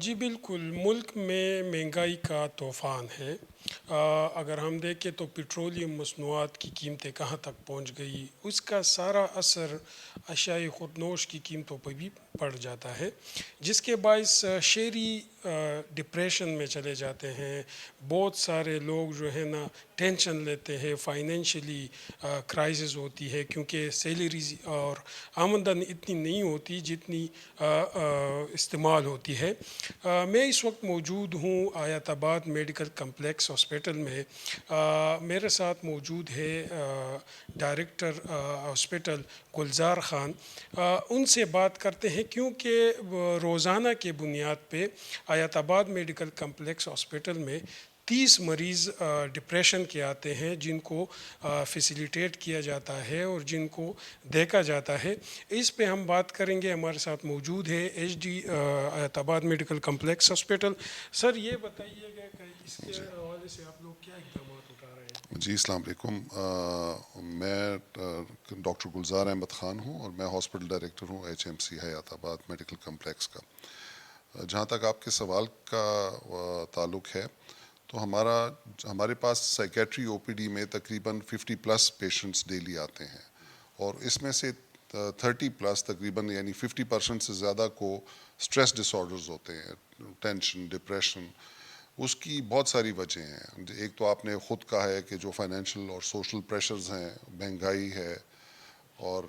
جی بالکل، ملک میں مہنگائی کا طوفان ہے۔ اگر ہم دیکھیں تو پیٹرولیم مصنوعات کی قیمتیں کہاں تک پہنچ گئی، اس کا سارا اثر اشیاء خودنوش کی قیمتوں پہ بھی پڑ جاتا ہے، جس کے باعث شہری ڈپریشن میں چلے جاتے ہیں۔ بہت سارے لوگ جو ہے نا ٹینشن لیتے ہیں، فائنینشلی کرائسس ہوتی ہے، کیونکہ سیلریز اور آمدن اتنی نہیں ہوتی جتنی استعمال ہوتی ہے۔ میں اس وقت موجود ہوں آیت آباد میڈیکل کمپلیکس ہاسپٹل میں۔ میرے ساتھ موجود ہے ڈائریکٹر ہاسپٹل گلزار خان۔ ان سے بات کرتے ہیں، کیونکہ روزانہ کے بنیاد پہ آیت آباد میڈیکل کمپلیکس ہاسپٹل میں 30 مریض ڈپریشن کے آتے ہیں، جن کو فیسیلیٹیٹ کیا جاتا ہے اور جن کو دیکھا جاتا ہے۔ اس پہ ہم بات کریں گے۔ ہمارے ساتھ موجود ہے ایچ ڈی آیت آباد میڈیکل کمپلیکس ہاسپٹل۔ سر یہ بتائیے گا کہ اس کے حوالے سے آپ لوگ کیا اقدامات اٹھا رہے ہیں؟ جی السلام علیکم، میں ڈاکٹر گلزار احمد خان ہوں اور میں ہاسپٹل ڈائریکٹر ہوں ایچ ایم سی حیات آباد میڈیکل کمپلیکس کا۔ جہاں تک آپ کے سوال کا تعلق ہے تو ہمارے پاس سائیکیٹری او پی ڈی میں تقریباً 50+ پیشنٹس ڈیلی آتے ہیں، اور اس میں سے 30+ تقریباً یعنی 50% سے زیادہ کو سٹریس ڈس آرڈرز ہوتے ہیں، ٹینشن، ڈپریشن۔ اس کی بہت ساری وجہ ہیں۔ ایک تو آپ نے خود کہا ہے کہ جو فائنینشیل اور سوشل پریشرز ہیں، مہنگائی ہے اور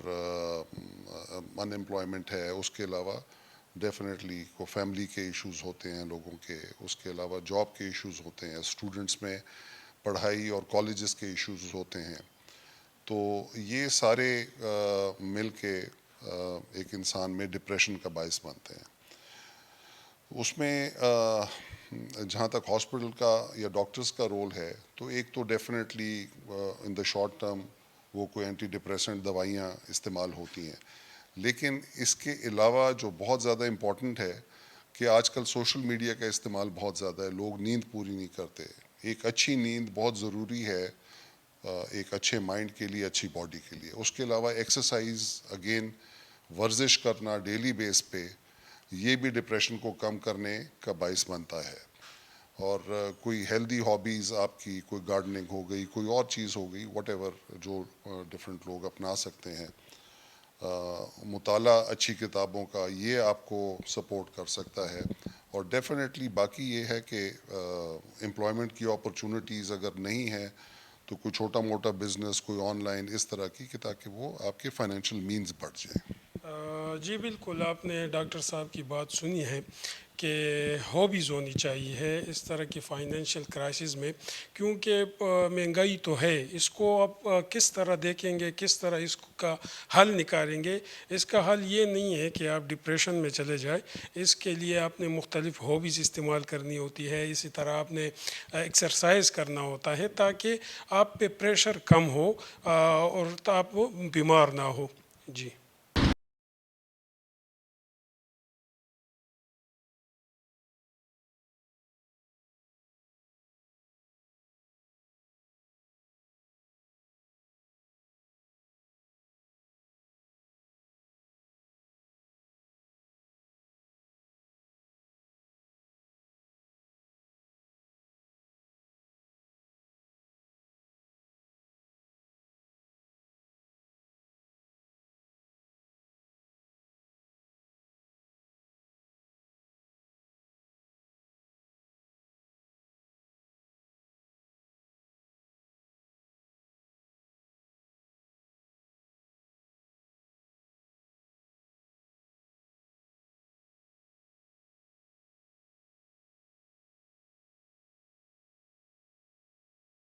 ان امپلائمنٹ ہے، اس کے علاوہ ڈیفینیٹلی کو فیملی کے ایشوز ہوتے ہیں لوگوں کے، اس کے علاوہ جاب کے ایشوز ہوتے ہیں، اسٹوڈنٹس میں پڑھائی اور کالجز کے ایشوز ہوتے ہیں۔ تو یہ سارے مل کے ایک انسان میں ڈپریشن کا باعث بنتے ہیں۔ اس میں جہاں تک ہاسپٹل کا یا ڈاکٹرز کا رول ہے، تو ایک تو definitely in the short term وہ کوئی اینٹی ڈپریسنٹ دوائیاں استعمال ہوتی ہیں، لیکن اس کے علاوہ جو بہت زیادہ امپورٹنٹ ہے کہ آج کل سوشل میڈیا کا استعمال بہت زیادہ ہے، لوگ نیند پوری نہیں کرتے۔ ایک اچھی نیند بہت ضروری ہے ایک اچھے مائنڈ کے لیے، اچھی باڈی کے لیے۔ اس کے علاوہ ایکسرسائز، اگین ورزش کرنا ڈیلی بیس پہ، یہ بھی ڈپریشن کو کم کرنے کا باعث بنتا ہے۔ اور کوئی ہیلدی ہابیز آپ کی، کوئی گارڈننگ ہو گئی، کوئی اور چیز ہو گئی، واٹ ایور جو ڈفرینٹ لوگ اپنا سکتے ہیں۔ مطالعہ اچھی کتابوں کا، یہ آپ کو سپورٹ کر سکتا ہے۔ اور ڈیفینیٹلی باقی یہ ہے کہ امپلائمنٹ کی اپرچونٹیز اگر نہیں ہیں تو کوئی چھوٹا موٹا بزنس، کوئی آن لائن اس طرح کی، کہ تاکہ وہ آپ کے فائنینشیل مینز بڑھ جائیں۔ جی بالکل، آپ نے ڈاکٹر صاحب کی بات سنی ہے کہ ہابیز ہونی چاہیے ہے اس طرح کی فائنینشیل کرائسس میں، کیونکہ مہنگائی تو ہے۔ اس کو آپ کس طرح دیکھیں گے، کس طرح اس کا حل نکالیں گے؟ اس کا حل یہ نہیں ہے کہ آپ ڈپریشن میں چلے جائیں۔ اس کے لیے آپ نے مختلف ہابیز استعمال کرنی ہوتی ہے، اسی طرح آپ نے ایکسرسائز کرنا ہوتا ہے تاکہ آپ پہ پریشر کم ہو اور آپ بیمار نہ ہو۔ جی